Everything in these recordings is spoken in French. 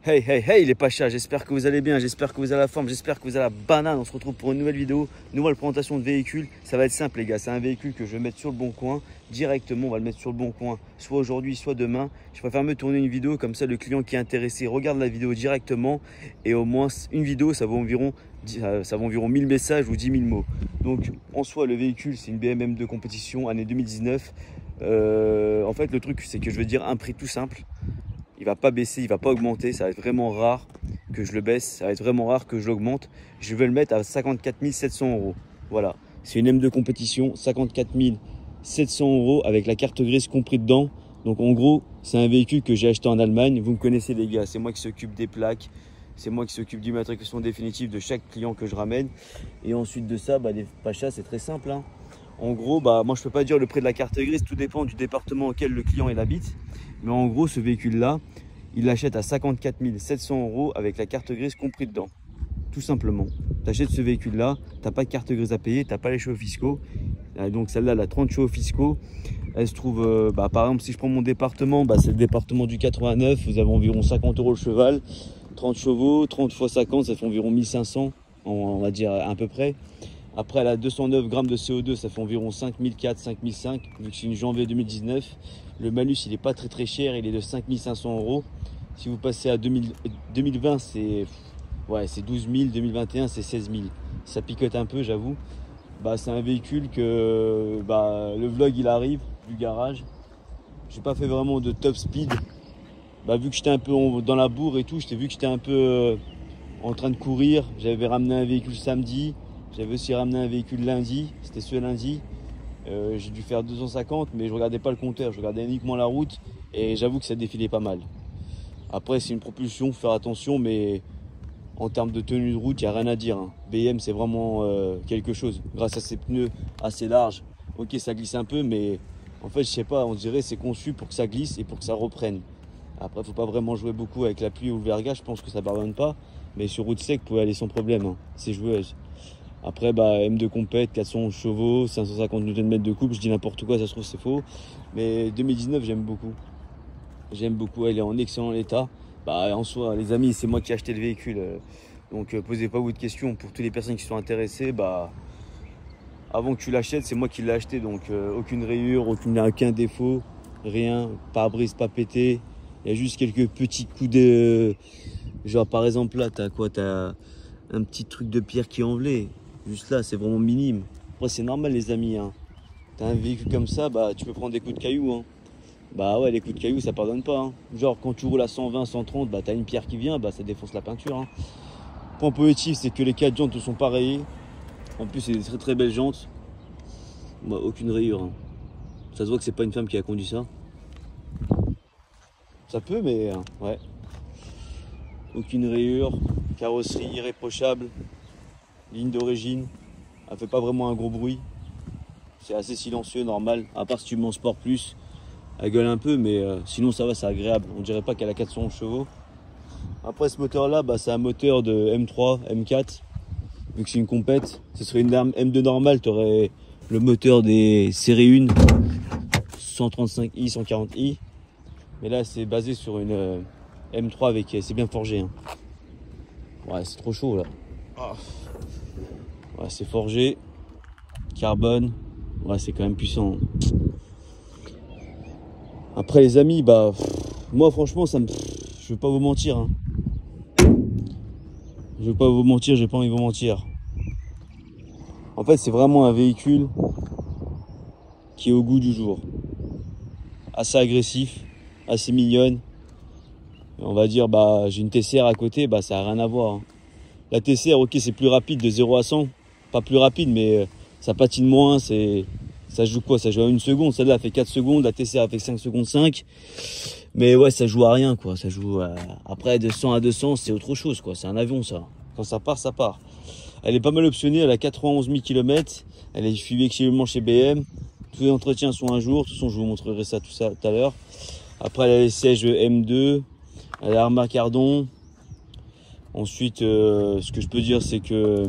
Hey hey hey les Pachas, j'espère que vous allez bien, j'espère que vous avez la forme, j'espère que vous avez la banane. On se retrouve pour une nouvelle vidéo, nouvelle présentation de véhicule. Ça va être simple les gars, c'est un véhicule que je vais mettre sur le bon coin. Directement on va le mettre sur le bon coin, soit aujourd'hui, soit demain. Je préfère me tourner une vidéo, comme ça le client qui est intéressé regarde la vidéo directement. Et au moins une vidéo ça vaut environ 1000 messages ou 10 000 mots. Donc en soi le véhicule c'est une BMW de compétition année 2019. En fait le truc c'est que je veux dire un prix tout simple. Il va pas baisser, il va pas augmenter, ça va être vraiment rare que je le baisse, ça va être vraiment rare que je l'augmente. Je vais le mettre à 54 700 €. Voilà, c'est une M2 compétition, 54 700 € avec la carte grise compris dedans. Donc en gros, c'est un véhicule que j'ai acheté en Allemagne. Vous me connaissez les gars, c'est moi qui s'occupe des plaques, c'est moi qui s'occupe d'immatriculation définitive de chaque client que je ramène. Et ensuite de ça, les Pachas, c'est très simple. En gros, moi je peux pas dire le prix de la carte grise, tout dépend du département auquel le client il habite. Mais en gros, ce véhicule-là, il l'achète à 54 700 € avec la carte grise compris dedans. Tout simplement. Tu achètes ce véhicule-là, tu n'as pas de carte grise à payer, tu n'as pas les chevaux fiscaux. Donc celle-là, elle a 30 chevaux fiscaux. Elle se trouve, par exemple, si je prends mon département, c'est le département du 89. Vous avez environ 50 € le cheval. 30 chevaux, 30 x 50, ça fait environ 1500, on va dire à peu près. Après, elle a 209 grammes de CO2, ça fait environ 5400, 5005, vu que c'est une janvier 2019. Le malus, il n'est pas très cher, il est de 5500 €. Si vous passez à 2020, c'est 12 000, 2021, c'est 16 000. Ça picote un peu, j'avoue. C'est un véhicule que le vlog, il arrive du garage. J'ai pas fait vraiment de top speed. Vu que j'étais un peu dans la bourre et tout, vu que j'étais un peu en train de courir. J'avais ramené un véhicule samedi. J'avais aussi ramené un véhicule lundi, c'était ce lundi. J'ai dû faire 250, mais je regardais pas le compteur, je regardais uniquement la route et j'avoue que ça défilait pas mal. Après, c'est une propulsion, faut faire attention, mais en termes de tenue de route, il n'y a rien à dire. BM, c'est vraiment quelque chose. Grâce à ses pneus assez larges, ok, ça glisse un peu, mais en fait, je sais pas, on dirait c'est conçu pour que ça glisse et pour que ça reprenne. Après, faut pas vraiment jouer beaucoup avec la pluie ou le verglas, je pense que ça pardonne pas. Mais sur route sec, vous pouvez aller sans problème, c'est joueuse. Après, M2 compète, 411 chevaux, 550 Nm de couple, je dis n'importe quoi, ça se trouve c'est faux. Mais 2019, j'aime beaucoup. J'aime beaucoup, elle est en excellent état. En soi, les amis, c'est moi qui ai acheté le véhicule. Donc, posez pas beaucoup de questions. Pour toutes les personnes qui sont intéressées, avant que tu l'achètes, c'est moi qui l'ai acheté. Donc, aucune rayure, aucun défaut, rien, pare-brise pas pété. Il y a juste quelques petits coups de... Genre, par exemple, là, t'as quoi? T'as un petit truc de pierre qui est envelé. Juste là, c'est vraiment minime. Après, c'est normal, les amis. T'as un véhicule comme ça, tu peux prendre des coups de cailloux. Ouais, les coups de cailloux, ça pardonne pas. Genre, quand tu roules à 120, 130, t'as une pierre qui vient, ça défonce la peinture. Point positif, c'est que les 4 jantes sont pas rayées. En plus, c'est des très très belles jantes. Aucune rayure. Ça se voit que c'est pas une femme qui a conduit ça. Ça peut, mais ouais. Aucune rayure. Carrosserie irréprochable. Ligne d'origine. Elle fait pas vraiment un gros bruit. C'est assez silencieux, normal. À part si tu mets en sport plus. Elle gueule un peu, mais sinon ça va, c'est agréable. On dirait pas qu'elle a 411 chevaux. Après ce moteur là, c'est un moteur de M3, M4. Vu que c'est une compète, ce serait une M2 normale, tu aurais le moteur des série 1 135i, 140i. Mais là c'est basé sur une M3 avec, c'est bien forgé. Ouais, c'est trop chaud là. Ouais, c'est forgé, carbone. Ouais, c'est quand même puissant. Après les amis, moi franchement, je veux pas vous mentir. Je veux pas vous mentir, j'ai pas envie de vous mentir. En fait, c'est vraiment un véhicule qui est au goût du jour. Assez agressif, assez mignonne. On va dire, j'ai une TCR à côté, ça a rien à voir. La TCR, ok, c'est plus rapide de 0 à 100. Pas plus rapide, mais ça patine moins, ça joue quoi? Ça joue à 1 seconde, celle-là fait 4 secondes, la TCR fait 5 secondes 5. Mais ouais, ça joue à rien, quoi. Ça joue après de 100 à 200, c'est autre chose, quoi. C'est un avion, ça. Quand ça part, ça part. Elle est pas mal optionnée, elle a 91 000 km. Elle est suivie exclusivement chez BM. Tous les entretiens sont un jour. De toute façon, je vous montrerai ça tout à l'heure. Après, elle a les sièges M2. Elle a l'armoire cardon. Ensuite, ce que je peux dire, c'est que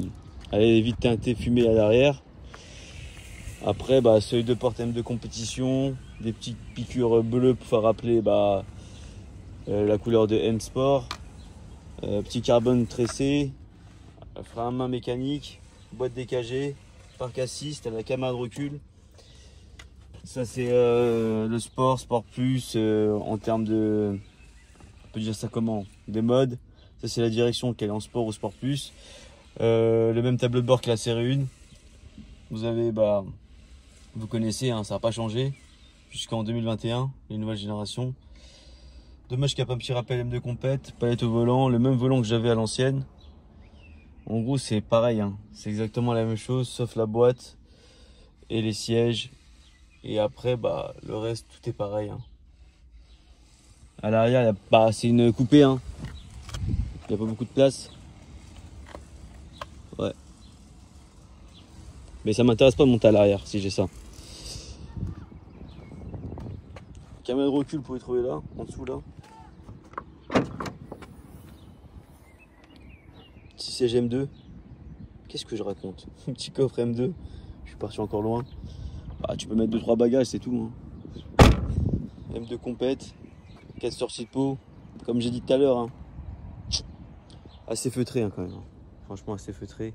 elle est vite teintée fumée à l'arrière. Après, seuil de porte M de compétition, des petites piqûres bleues pour faire rappeler la couleur de M Sport. Petit carbone tressé, frein à main mécanique, boîte DKG, parc assist, la caméra de recul. Ça c'est le sport plus en termes de, on peut dire ça comment, des modes. Ça c'est la direction qu'elle est en sport ou sport plus. Le même tableau de bord que la série 1. Vous avez, vous connaissez, hein, ça n'a pas changé jusqu'en 2021, les nouvelles générations. Dommage qu'il n'y a pas un petit rappel M2 Compète, palette au volant, le même volant que j'avais à l'ancienne. En gros c'est pareil, hein. C'est exactement la même chose sauf la boîte et les sièges. Et après le reste tout est pareil, hein. À l'arrière c'est une coupée, hein. Il n'y a pas beaucoup de place. Ouais. Mais ça m'intéresse pas de monter à l'arrière si j'ai ça. Caméra de recul, vous pouvez trouver là, en dessous là. Petit siège M2. Qu'est-ce que je raconte? Un petit coffre M2. Je suis parti encore loin. Tu peux mettre 2-3 bagages, c'est tout, hein. M2 Compète. 4 sorties de pot. Comme j'ai dit tout à l'heure, hein. Assez feutré, hein, quand même. Franchement, assez feutré.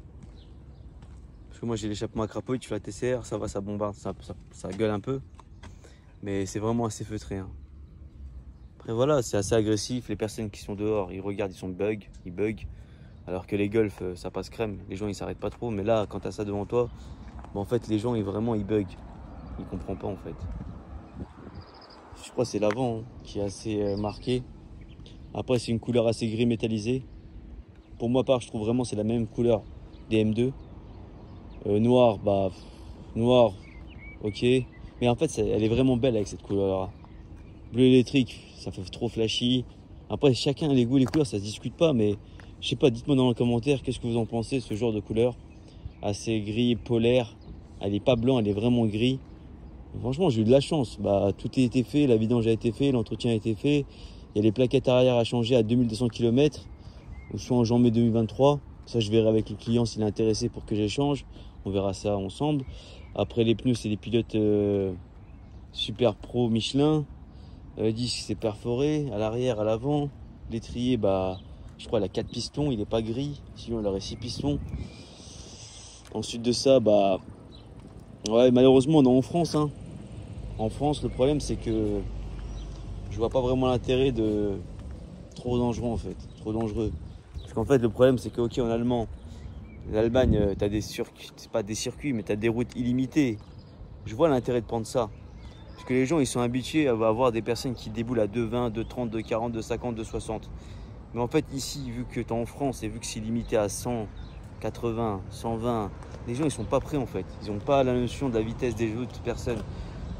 Parce que moi, j'ai l'échappement à crapaud, tu fais la TCR, ça va, ça bombarde, ça gueule un peu. Mais c'est vraiment assez feutré, hein. Après, voilà, c'est assez agressif. Les personnes qui sont dehors, ils regardent, ils bug. Alors que les golfs, ça passe crème. Les gens, ils s'arrêtent pas trop. Mais là, quand tu as ça devant toi, en fait, les gens, ils bug. Ils comprennent pas, en fait. Je crois que c'est l'avant, hein, qui est assez marqué. Après, c'est une couleur assez gris métallisé. Pour moi, je trouve vraiment c'est la même couleur des M2. Noir, noir, ok. Mais en fait, elle est vraiment belle avec cette couleur-là. Bleu électrique, ça fait trop flashy. Après, chacun les goûts, les couleurs, ça se discute pas. Mais je sais pas, dites-moi dans les commentaires qu'est-ce que vous en pensez, ce genre de couleur. Assez gris, polaire. Elle est pas blanc, elle est vraiment gris. Franchement, j'ai eu de la chance. Tout a été fait, la vidange a été fait, l'entretien a été fait. Il y a les plaquettes arrière à changer à 2200 km. Soit en janvier 2023. Ça, je verrai avec le client s'il est intéressé pour que j'échange. On verra ça ensemble. Après, les pneus, c'est des pilotes Super Pro Michelin. Disque, c'est perforé. À l'arrière, à l'avant. L'étrier, je crois, il a 4 pistons. Il n'est pas gris. Sinon, il aurait 6 pistons. Ensuite de ça, ouais, malheureusement, on est en France, hein. En France, le problème, c'est que je vois pas vraiment l'intérêt de. Trop dangereux, en fait. Trop dangereux. Parce qu'en fait, le problème, c'est que, ok, en allemand, l'Allemagne, tu as des circuits, c'est pas des circuits, mais tu as des routes illimitées. Je vois l'intérêt de prendre ça. Parce que les gens, ils sont habitués à avoir des personnes qui déboulent à 2,20, 2,30, 2,40, 2,50, 2,60. Mais en fait, ici, vu que tu es en France et vu que c'est limité à 100, 80, 120, les gens, ils sont pas prêts, en fait. Ils n'ont pas la notion de la vitesse des autres personnes.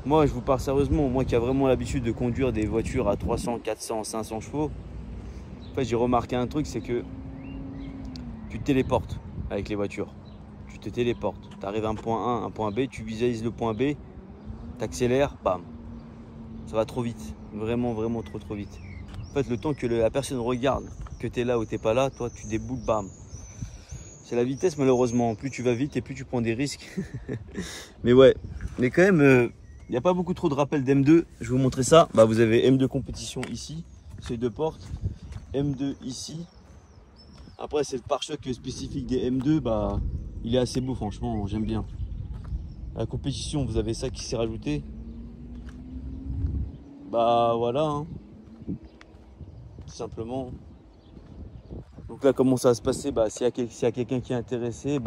Moi, je vous parle sérieusement, moi qui a vraiment l'habitude de conduire des voitures à 300, 400, 500 chevaux, en fait, j'ai remarqué un truc, c'est que tu te téléportes avec les voitures. Tu te téléportes. Tu arrives à un point A, un point B, tu visualises le point B, tu accélères, bam. Ça va trop vite. Vraiment, vraiment trop vite. En fait, le temps que la personne regarde que tu es là ou tu n'es pas là, toi, tu déboules, bam. C'est la vitesse, malheureusement. Plus tu vas vite et plus tu prends des risques. Mais ouais. Mais quand même, il n'y a pas beaucoup trop de rappels d'M2. Je vais vous montrer ça. Vous avez M2 compétition ici, ces deux portes. M2 ici. Après, c'est le pare-choc spécifique des M2. Il est assez beau, franchement, j'aime bien. La compétition, vous avez ça qui s'est rajouté. Voilà, hein. Tout simplement. Donc là, comment ça va se passer? S'il y a quelqu'un qui est intéressé,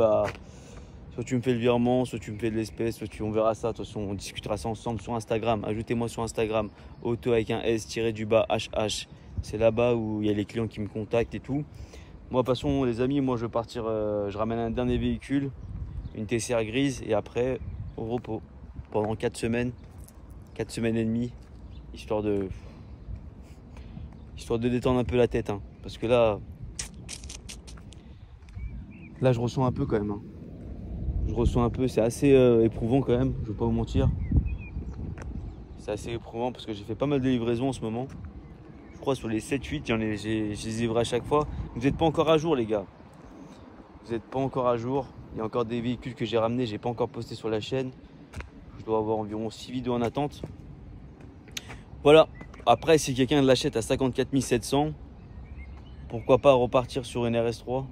soit tu me fais le virement, soit tu me fais de l'espèce, on verra ça. De toute façon, on discutera ça ensemble sur Instagram. Ajoutez-moi sur Instagram, auto avec un S-HH. C'est là-bas où il y a les clients qui me contactent et tout. Moi, de toute façon, les amis, moi, je vais partir, je ramène un dernier véhicule, une TCR grise, et après, au repos, pendant 4 semaines et demie, histoire de détendre un peu la tête, hein. Parce que là, je ressens un peu quand même, hein. Je ressens un peu, c'est assez éprouvant quand même, je vais pas vous mentir. C'est assez éprouvant parce que j'ai fait pas mal de livraisons en ce moment. Je crois sur les 7-8, je les livre à chaque fois. Vous n'êtes pas encore à jour, les gars. Vous n'êtes pas encore à jour. Il y a encore des véhicules que j'ai ramenés, j'ai pas encore posté sur la chaîne. Je dois avoir environ 6 vidéos en attente. Voilà. Après, si quelqu'un l'achète à 54 700, Pourquoi pas repartir sur une RS3?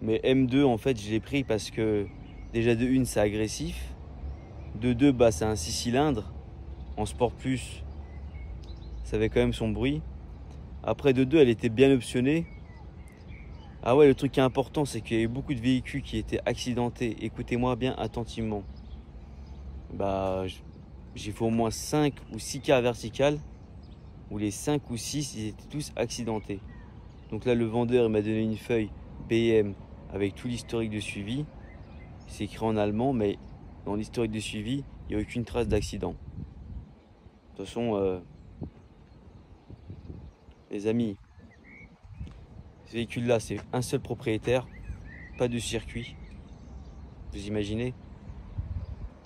Mais M2 en fait je l'ai pris parce que déjà de 1 c'est agressif. De 2 bah c'est un 6 cylindres. En Sport Plus ça avait quand même son bruit. Après de 2 elle était bien optionnée. Ah ouais, le truc qui est important c'est qu'il y a eu beaucoup de véhicules qui étaient accidentés. Écoutez-moi bien attentivement. Bah j'ai fait au moins 5 ou 6 cas verticales où les 5 ou 6 ils étaient tous accidentés. Donc là le vendeur il m'a donné une feuille BM avec tout l'historique de suivi. C'est écrit en allemand, mais dans l'historique de suivi, il n'y a aucune trace d'accident. De toute façon, les amis, ce véhicule-là, c'est un seul propriétaire, pas de circuit. Vous imaginez? De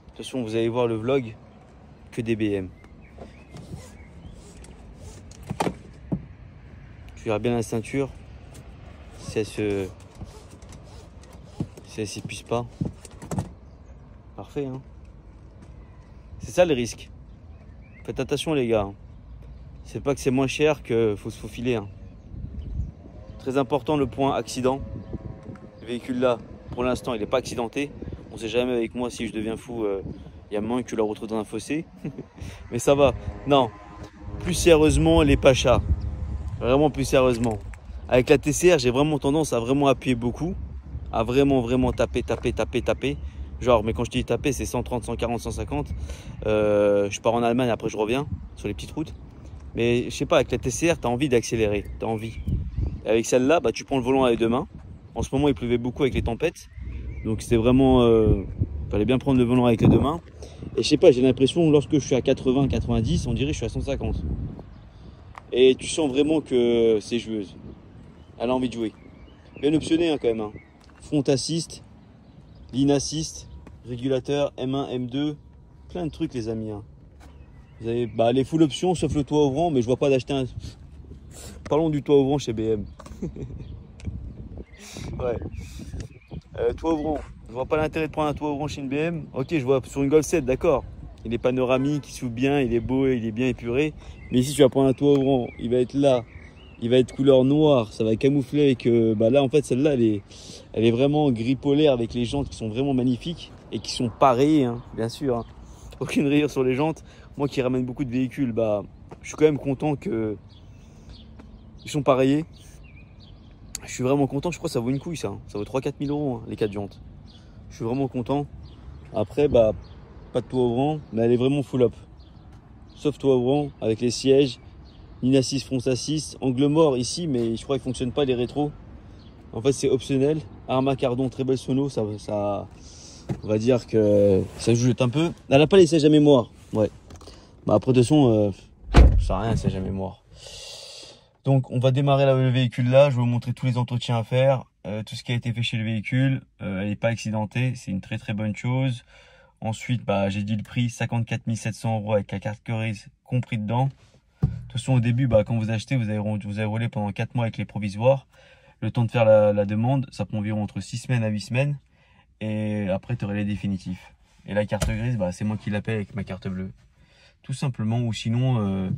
toute façon, vous allez voir le vlog, que des BM. Tu verras bien la ceinture, si elle s'épuise pas. Parfait, hein. C'est ça le risque. Faites attention les gars. C'est pas que c'est moins cher que faut se faufiler, hein. Très important le point accident. Le véhicule là, pour l'instant, il n'est pas accidenté. On sait jamais avec moi si je deviens fou. Il y a moins que je la retrouve dans un fossé. Mais ça va. Non. Plus sérieusement, les Pachas. Vraiment plus sérieusement. Avec la TCR, j'ai vraiment tendance à vraiment appuyer beaucoup. À vraiment taper. Genre, mais quand je dis taper, c'est 130, 140, 150. Je pars en Allemagne, après je reviens sur les petites routes. Mais je sais pas, avec la TCR, tu as envie d'accélérer. Tu as envie. Et avec celle-là, bah, tu prends le volant avec deux mains. En ce moment, il pleuvait beaucoup avec les tempêtes. Donc c'était vraiment... fallait bien prendre le volant avec les deux mains. Et je sais pas, j'ai l'impression, lorsque je suis à 80, 90, on dirait que je suis à 150. Et tu sens vraiment que c'est joueuse. Elle a envie de jouer. Bien optionné hein, quand même. Hein. Front assist, lean assist, régulateur, M1, M2. Plein de trucs les amis. Hein. Vous avez les full options sauf le toit ouvrant, mais je vois pas d'acheter un... Parlons du toit ouvrant chez BM. Ouais. Toit ouvrant. Je vois pas l'intérêt de prendre un toit ouvrant chez une BM. Ok, je vois sur une Golf 7, d'accord. Il est panoramique, il s'ouvre bien, il est beau, il est bien épuré. Mais ici, tu vas prendre un toit ouvrant, il va être là, il va être couleur noire, ça va camoufler avec... là, en fait, celle-là, elle est vraiment gris polaire avec les jantes qui sont vraiment magnifiques et qui sont pareillées, hein, bien sûr. Hein. Aucune rayure sur les jantes. Moi qui ramène beaucoup de véhicules, je suis quand même content que ils sont pareillés. Je suis vraiment content, je crois que ça vaut une couille ça. Ça vaut 3-4 000 euros hein, les 4 jantes. Je suis vraiment content. Après, pas de toit ouvrant, mais elle est vraiment full up. Sauf toit ouvrant avec les sièges, ligne assist, front assist, angle mort ici, mais je crois qu'il ne fonctionne pas les rétros. En fait, c'est optionnel. Arma Cardon, très belle sono, ça, on va dire que ça joue un peu. Elle n'a pas les sièges à mémoire, ouais. Après de toute façon, ça sert à rien, siège à mémoire. Donc on va démarrer le véhicule là, je vais vous montrer tous les entretiens à faire, tout ce qui a été fait chez le véhicule, elle n'est pas accidentée, c'est une très bonne chose. Ensuite, j'ai dit le prix, 54 700 € avec la carte grise compris dedans. De toute façon au début, quand vous achetez, vous avez roulé pendant 4 mois avec les provisoires. Le temps de faire la demande, ça prend environ entre 6 semaines à 8 semaines. Et après, tu aurais les définitifs. Et la carte grise, c'est moi qui la paie avec ma carte bleue. Tout simplement, ou sinon,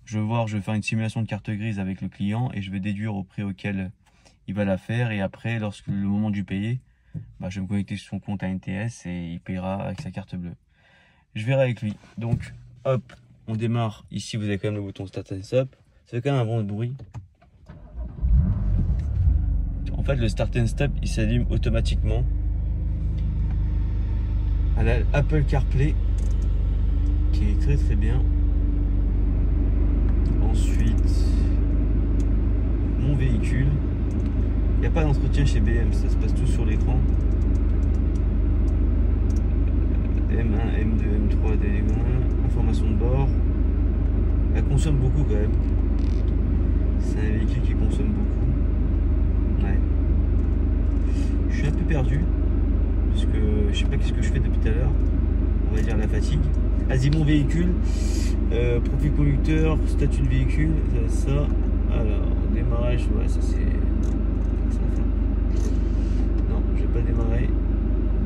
je vais faire une simulation de carte grise avec le client et je vais déduire au prix auquel il va la faire. Et après, lorsque le moment du payer, je vais me connecter sur son compte à NTS et il payera avec sa carte bleue. Je verrai avec lui. Donc, hop, on démarre. Ici, vous avez quand même le bouton Start and Stop. Ça fait quand même un bon bruit. En fait, le Start and Stop, il s'allume automatiquement. Elle a Apple CarPlay qui est très bien. Ensuite, mon véhicule. Il n'y a pas d'entretien chez BM, ça se passe tout sur l'écran. M1, M2, M3, D1, information de bord. Elle consomme beaucoup quand même. C'est un véhicule qui consomme beaucoup. Ouais. Je suis un peu perdu parce que je sais pas qu'est-ce que je fais depuis tout à l'heure. On va dire la fatigue. Vas-y, mon véhicule, profil conducteur, statut de véhicule, ça. Alors, démarrage, ouais, ça c'est. Non, je vais pas démarrer.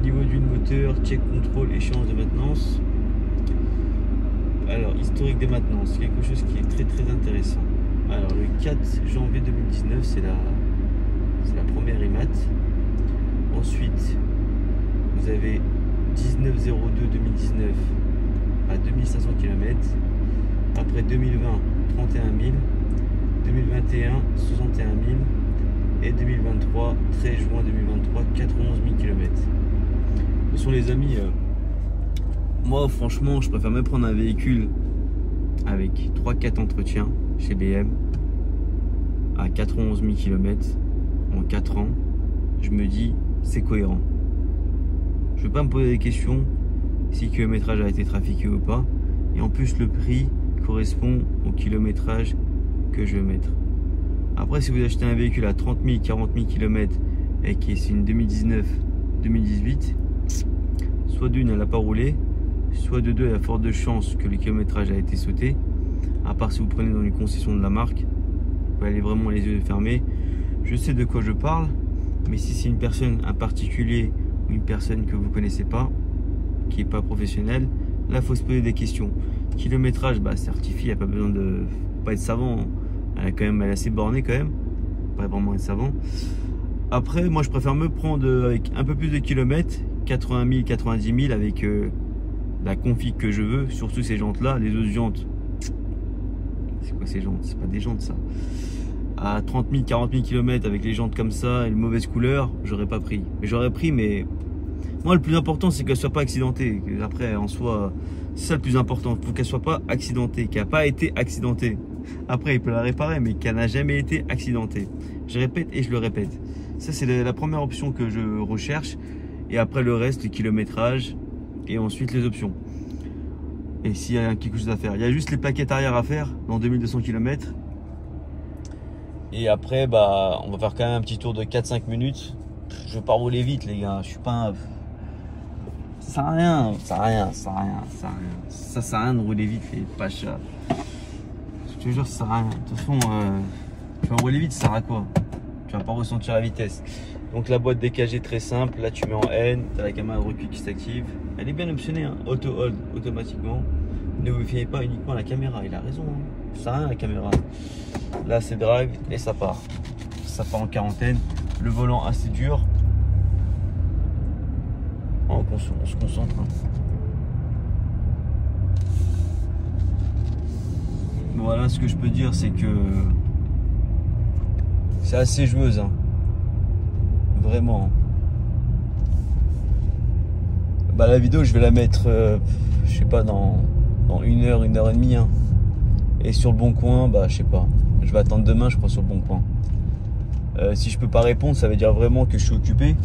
Niveau d'huile moteur, check contrôle, échéance de maintenance. Alors, historique des maintenances, quelque chose qui est très intéressant. Alors, Alors le 4 janvier 2019, c'est la première IMAT. Ensuite, vous avez 19/02/2019 à 2500 km. Après 2020, 31 000. 2021, 61 000. Et 2023, 13 juin 2023, 91 000 km. Ce sont les amis, moi franchement, je préfère même prendre un véhicule avec 3-4 entretiens chez BM à 91 000 km en 4 ans. Je me dis, c'est cohérent. Je ne vais pas me poser des questions si le kilométrage a été trafiqué ou pas. Et en plus, le prix correspond au kilométrage que je vais mettre. Après, si vous achetez un véhicule à 30 000, 40 000 km et que c'est une 2019-2018, soit d'une, elle n'a pas roulé, soit de deux, il y a forte chance que le kilométrage a été sauté. À part si vous prenez dans une concession de la marque, vous pouvez aller vraiment les yeux fermés. Je sais de quoi je parle, mais si c'est une personne, un particulier ou une personne que vous ne connaissez pas, qui n'est pas professionnelle, là il faut se poser des questions. Kilométrage, bah, certifié, il n'y a pas besoin de pas être savant. Elle est assez bornée quand même, pas vraiment être savant. Après, moi je préfère me prendre avec un peu plus de kilomètres, 80 000, 90 000 avec la config que je veux, surtout ces jantes là. Les autres jantes, c'est quoi ces jantes? C'est pas des jantes ça. À 30 000, 40 000 km avec les jantes comme ça et une mauvaise couleur, j'aurais pas pris. Mais j'aurais pris, mais moi le plus important c'est qu'elle soit pas accidentée. Après en soi, c'est ça le plus important, il faut qu'elle soit pas accidentée, qu'elle n'a pas été accidentée. Après il peut la réparer, mais qu'elle n'a jamais été accidentée. Je répète et je le répète. Ça c'est la première option que je recherche. Et après le reste, le kilométrage et ensuite les options. Et s'il y a quelque chose à faire, il y a juste les plaquettes arrière à faire dans 2200 km. Et après, bah, on va faire quand même un petit tour de 4-5 minutes. Je vais pas rouler vite, les gars. Je suis pas un... Ça sert à rien, ça sert à rien, ça sert à rien, ça sert à rien. Ça sert à rien de rouler vite, les pachas. Je te jure, ça sert à rien. De toute façon, tu vas rouler vite, ça sert à quoi? Tu vas pas ressentir la vitesse. Donc la boîte DKG très simple. Là, tu mets en N, tu as la caméra de recul qui s'active. Elle est bien optionnée, hein. Auto-hold automatiquement. Ne vous fiez pas uniquement à la caméra, il a raison, hein. Ça sert à rien la caméra. Là c'est drive et ça part. Ça part en quarantaine. Le volant assez dur. Oh, on se concentre. Hein. Voilà, ce que je peux dire, c'est que c'est assez joueuse. Hein. Vraiment. Bah, la vidéo, je vais la mettre, je sais pas, dans 1 heure, 1 heure et demie. Hein. Et sur le bon coin, bah, je sais pas. Je vais attendre demain, je crois, sur le bon coin. Si je peux pas répondre, ça veut dire vraiment que je suis occupé.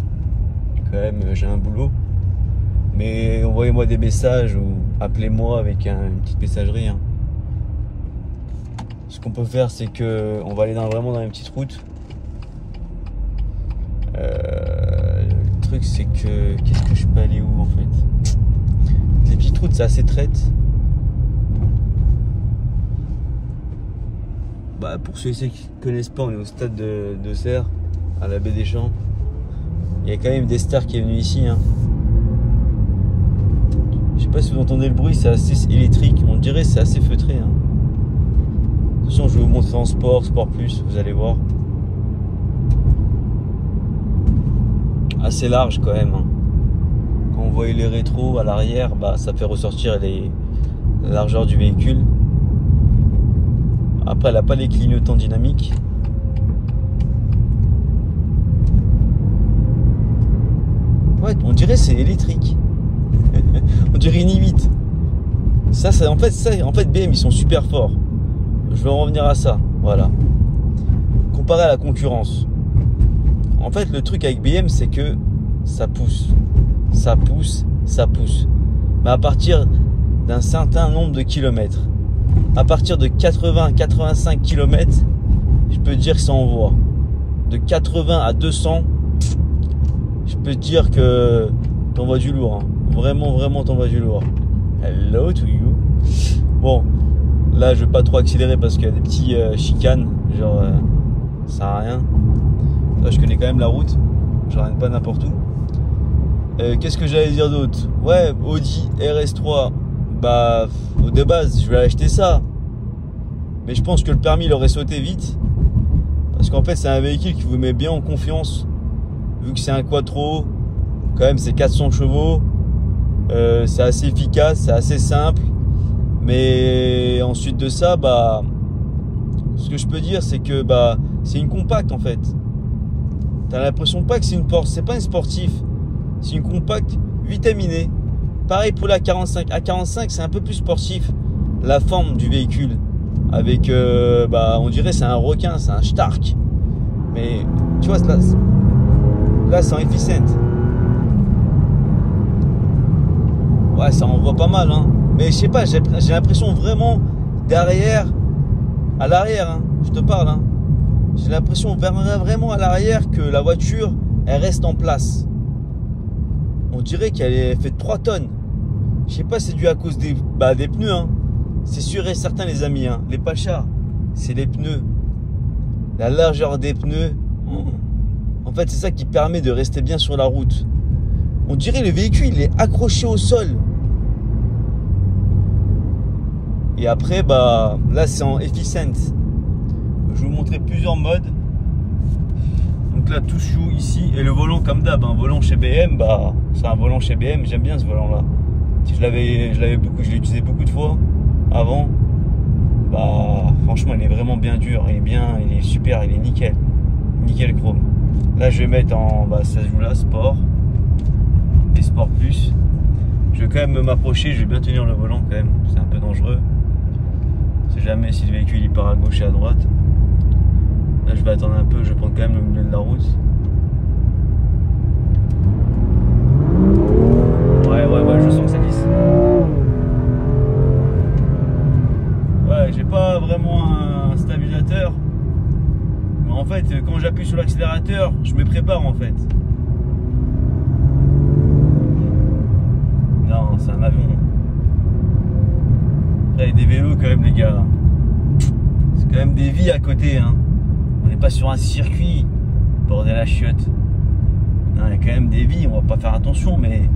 Quand même, j'ai un boulot. Mais envoyez-moi des messages ou appelez-moi avec une petite messagerie. Hein. Ce qu'on peut faire, c'est que on va aller vraiment dans une petite route. Le truc, c'est que qu'est-ce que je peux aller où en fait? Les petites routes, c'est assez traite. Bah, pour ceux qui ne connaissent pas, on est au stade de Serres, à la baie des Champs. Il y a quand même des stars qui est venu ici. Hein. Je sais pas si vous entendez le bruit, c'est assez électrique. On dirait c'est assez feutré. Hein. De toute façon, je vais vous montrer en sport plus, vous allez voir. Assez large quand même. Hein. Quand on voit les rétros à l'arrière, bah, ça fait ressortir la largeur du véhicule. Après, elle n'a pas les clignotants dynamiques. Ouais, on dirait c'est électrique. On dirait une i8. En fait, BM, ils sont super forts. Je vais en revenir à ça. Voilà. Comparé à la concurrence. En fait, le truc avec BM, c'est que ça pousse. Ça pousse, ça pousse. Mais à partir d'un certain nombre de kilomètres. À partir de 80-85 km, je peux dire que ça envoie. De 80 à 200, je peux te dire que t'envoies du lourd. Hein. Vraiment, t'envoies du lourd. Hello to you. Bon, là, je vais pas trop accélérer parce qu'il y a des petits chicanes. Genre, ça sert à rien. Là, je connais quand même la route. Je n'arrête pas n'importe où. Qu'est-ce que j'allais dire d'autre? Ouais, Audi RS3. Bah, de base, je vais acheter ça. Mais je pense que le permis il aurait sauté vite. Parce qu'en fait c'est un véhicule qui vous met bien en confiance. Vu que c'est un quattro, quand même c'est 400 chevaux. C'est assez efficace, c'est assez simple. Mais ensuite de ça, bah, ce que je peux dire c'est que bah, c'est une compacte en fait. T'as l'impression pas que c'est une Porsche, c'est pas une sportive. C'est une compacte vitaminée. Pareil pour la 45. À 45 c'est un peu plus sportif. La forme du véhicule. Avec, bah, on dirait c'est un requin, c'est un Stark. Mais, tu vois, là c'est en efficient. Ouais, ça envoie pas mal, hein. Mais je sais pas, j'ai l'impression vraiment derrière, à l'arrière, hein, je te parle, hein. J'ai l'impression vraiment à l'arrière que la voiture, elle reste en place. On dirait qu'elle est faite 3 tonnes. Je sais pas, c'est dû à cause des pneus, hein. C'est sûr et certain, les amis, hein. Les Pachas, c'est les pneus. La largeur des pneus. En fait, c'est ça qui permet de rester bien sur la route. On dirait le véhicule, il est accroché au sol. Et après, bah, là, c'est en efficient. Je vais vous montrer plusieurs modes. Donc là, tout joue ici. Et le volant, comme d'hab, un volant chez BM, bah, c'est un volant chez BM. J'aime bien ce volant-là. Je l'ai utilisé beaucoup de fois avant. Bah, franchement, il est vraiment bien dur. Il est super, il est nickel. Nickel chrome. Là, je vais mettre en, bah, ça se joue là, sport. Et sport plus. Je vais quand même m'approcher, je vais bien tenir le volant quand même. C'est un peu dangereux. On sait jamais si le véhicule il part à gauche et à droite. Là, je vais attendre un peu, je vais prendre quand même le milieu de la route. Ouais, je sens que ça glisse. Ouais, j'ai pas vraiment un stabilisateur. Mais en fait, quand j'appuie sur l'accélérateur, je me prépare en fait. Non, c'est un avion. Après, il y a des vélos quand même, les gars. C'est quand même des vies à côté, hein. On n'est pas sur un circuit, bordel à chiotte. Non, il y a quand même des vies, on va pas faire attention, mais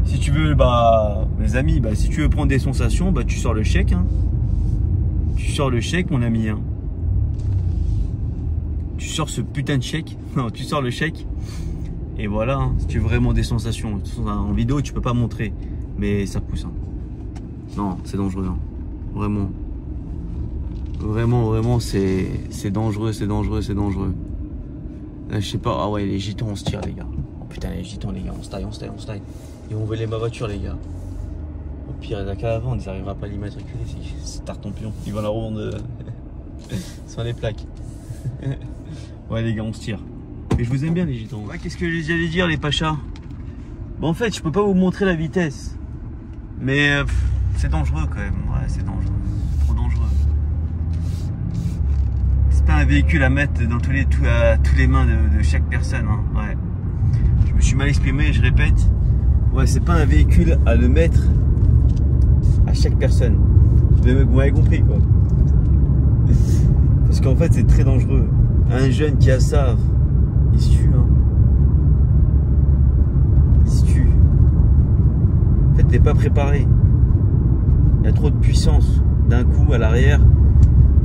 si tu veux, bah, mes amis, bah, si tu veux prendre des sensations, bah, tu sors le chèque, hein. Tu sors le chèque, mon ami, hein. Tu sors ce putain de chèque. Non, tu sors le chèque. Et voilà, hein, si tu veux vraiment des sensations. En vidéo, tu peux pas montrer, mais ça pousse, hein. Non, c'est dangereux, hein. Vraiment. Vraiment, c'est dangereux, c'est dangereux. Là, je sais pas. Ah ouais, les gitans, on se tire, les gars. Oh putain, les gitans, les gars, on se taille. Ils vont voler ma voiture, les gars. Au pire, il y a qu'à la vendre, ils n'arriveront pas à l'immatriculer. C'est tarte ton pion. Ils vont la revendre sur les plaques. Ouais, les gars, on se tire. Mais je vous aime bien, les gitans. Ouais, qu'est-ce que j'allais dire, les Pachas? Bon, en fait, je peux pas vous montrer la vitesse. Mais c'est dangereux quand même. Ouais, c'est dangereux. Trop dangereux. C'est pas un véhicule à mettre dans tous les mains de chaque personne, hein. Ouais. Je me suis mal exprimé, je répète. Ouais, c'est pas un véhicule à le mettre à chaque personne. Vous m'avez compris, quoi. Parce qu'en fait, c'est très dangereux. Un jeune qui a ça, il se tue, hein. Il se tue. En fait, t'es pas préparé. Il y a trop de puissance d'un coup à l'arrière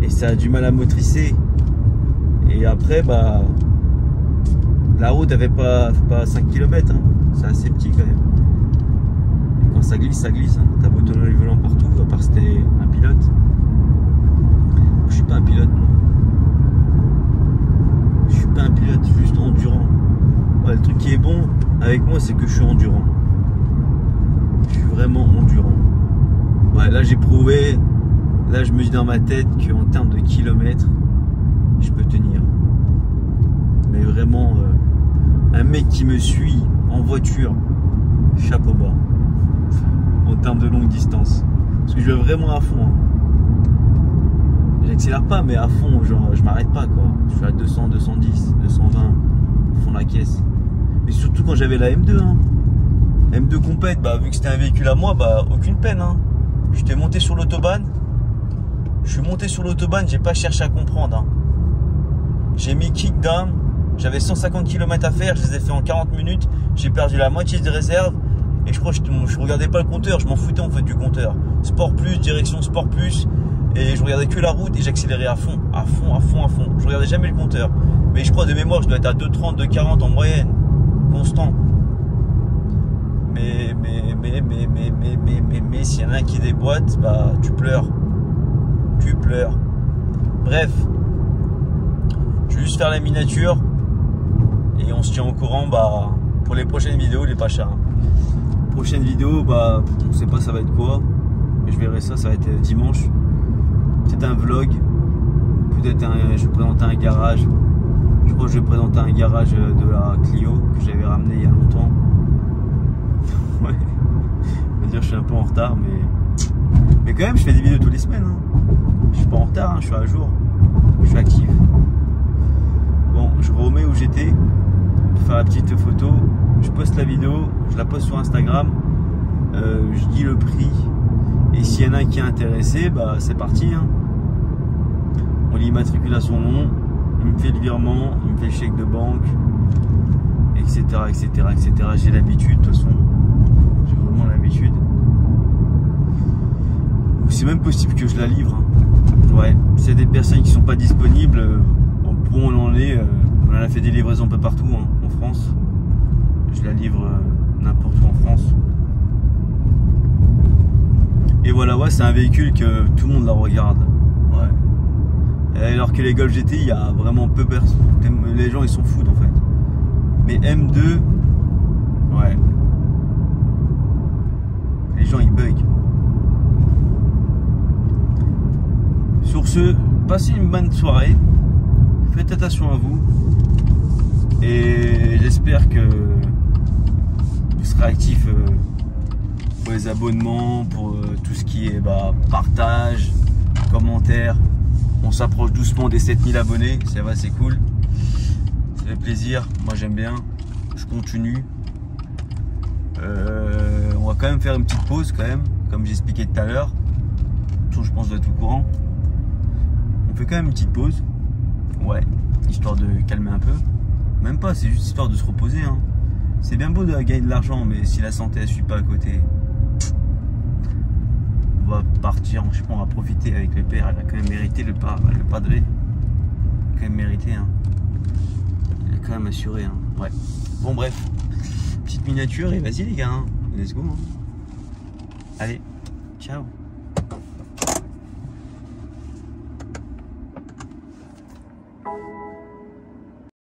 et ça a du mal à motricer. Et après, bah, la route, elle fait pas 5 km, hein. C'est assez petit quand même. Et quand ça glisse, hein. T'as beau tourner le volant partout, à part si t'es un pilote. Je suis pas un pilote, moi. Je suis pas un pilote, je suis juste endurant. Ouais, le truc qui est bon avec moi, c'est que je suis endurant. Je suis vraiment endurant. Ouais, là j'ai prouvé. Là, je me dis dans ma tête qu'en termes de kilomètres, je peux tenir. Mais vraiment, un mec qui me suit en voiture, chapeau bas. En termes de longue distance. Parce que je vais vraiment à fond, hein. J'accélère pas, mais à fond, genre je m'arrête pas, quoi. Je suis à 200, 210, 220, au fond de la caisse. Mais surtout quand j'avais la M2, hein. M2 compète, bah vu que c'était un véhicule à moi, bah aucune peine, hein. J'étais monté sur l'autobahn. Je suis monté sur l'autobahn, j'ai pas cherché à comprendre, hein. J'ai mis kick down, j'avais 150 km à faire, je les ai fait en 40 minutes. J'ai perdu la moitié des réserves. Et je crois que je regardais pas le compteur, je m'en foutais en fait du compteur. Sport plus, direction sport plus. et je regardais que la route et j'accélérais à fond. Je regardais jamais le compteur. Mais je crois de mémoire, je dois être à 2,30, 2,40 en moyenne, constant. Mais s'il y en a un qui déboîte, bah tu pleures. Tu pleures. Bref, je vais juste faire la miniature et on se tient au courant bah, pour les prochaines vidéos, les pachas. Prochaine vidéo, bah on sait pas ça va être quoi. Mais je verrai ça, ça va être dimanche. Peut-être un vlog. Peut-être je vais présenter un garage. Je crois que je vais présenter un garage de la Clio que j'avais ramené il y a longtemps. Ouais. On va dire que je suis un peu en retard, mais quand même je fais des vidéos toutes les semaines. Hein. Je suis pas en retard, hein, je suis à jour. Je suis actif. Bon, je remets où j'étais pour faire la petite photo. Je poste la vidéo, je la poste sur Instagram. Je dis le prix. Et s'il y en a un qui est intéressé, bah c'est parti. Hein. On l'immatricule à son nom. Il me fait le virement, il me fait le chèque de banque, etc. J'ai l'habitude, de toute façon. J'ai vraiment l'habitude. C'est même possible que je la livre. Hein. Ouais, s'il y a des personnes qui sont pas disponibles, pour on en est. On en a fait des livraisons un peu partout hein, en France. Je la livre n'importe où en France. Et voilà, ouais, c'est un véhicule que tout le monde la regarde. Ouais. Alors que les Golf GTI, il y a vraiment peu personne. Les gens ils s'en foutent en fait. Mais M2, ouais. Les gens ils bug. Sur ce, passez une bonne soirée. Faites attention à vous. Et j'espère que vous serez actifs pour les abonnements, pour tout ce qui est partage, commentaires. On s'approche doucement des 7000 abonnés, ça va, c'est cool. Ça fait plaisir, moi j'aime bien. Je continue. On va quand même faire une petite pause quand même, comme j'ai expliqué tout à l'heure. Je pense d'être au courant. On fait quand même une petite pause. Ouais, histoire de calmer un peu. Même pas, c'est juste histoire de se reposer. Hein. C'est bien beau de gagner de l'argent, mais si la santé ne suit pas à côté, on va partir, je sais pas, on va profiter avec le père. Elle a quand même mérité le padre. Il a quand même mérité. Hein. Il a quand même assuré. Hein. Ouais. Bon, bref. Petite miniature et vas-y les gars. Hein. Let's go. Hein. Allez, ciao.